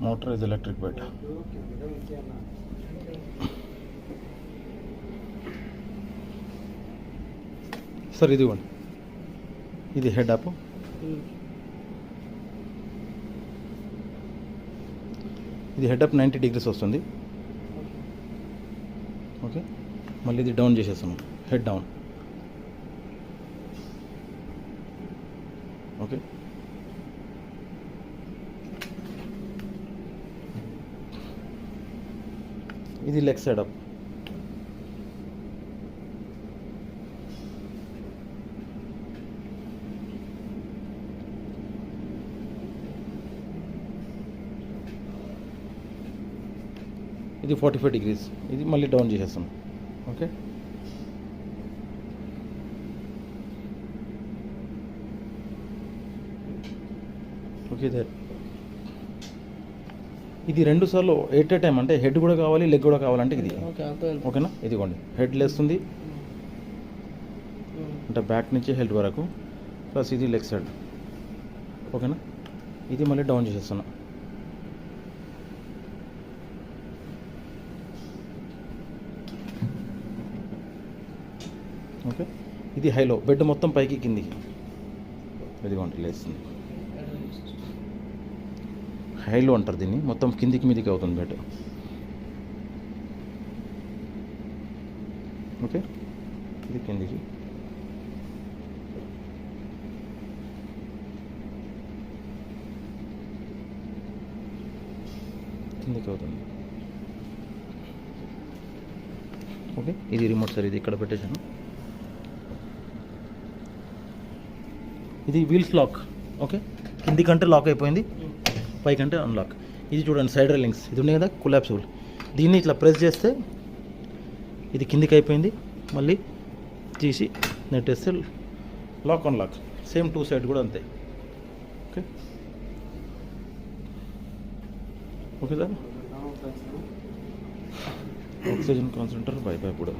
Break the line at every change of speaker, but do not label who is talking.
Motor ఇది electric bed. Sir ఇదిగోండి, ఇది హెడ్ అప్, ఇది హెడ్ అప్ 90 degrees వస్తుంది. ఓకే, మళ్ళీ ఇది డౌన్ చేసేస్తున్నాం, హెడ్ డౌన్. ఓకే, ఇది లెగ్ సైడ్ అప్. ఇది 45 degrees, ఇది మళ్ళీ డౌన్ చేసేస్తాం. Okay, okay. ఇది 2 సార్లు ఎట్ ఏ టైం, అంటే హెడ్ కూడా కావాలి లెగ్ కూడా కావాలంటే ఇది. ఓకేనా, ఇదిగోండి హెడ్ లేస్తుంది అంటే బ్యాక్ నుంచి హెడ్ వరకు, ప్లస్ ఇది లెగ్ సైడ్. ఓకేనా, ఇది మళ్ళీ డౌన్ చేసేస్తున్నా. ఓకే, ఇది హైలో, బెడ్ మొత్తం పైకి కిందికి ఇదిగోండి లేస్తుంది. హైలో అంటారు దీన్ని, మొత్తం కిందికి మీదికి అవుతుంది బెడ్. ఓకే, ఇది కిందికి, కిందికి అవుతుంది. ఓకే, ఇది రిమోట్ సార్, ఇది ఇక్కడ పెట్టేశాను. ఇది వీల్స్ లాక్. ఓకే, కిందికంటే లాక్ అయిపోయింది, పైకంటే అన్లాక్. ఇది చూడండి సైడ్ రైలింగ్స్, ఇది ఉన్నాయి కదా కొలాప్సిబుల్, దీన్ని ఇట్లా ప్రెస్ చేస్తే ఇది కిందికి అయిపోయింది, మళ్ళీ తీసి నెట్టేస్తే లాక్ అన్లాక్. సేమ్ 2 సైడ్ కూడా అంతే. Okay, okay sir. Oxygen concentrator by కూడా.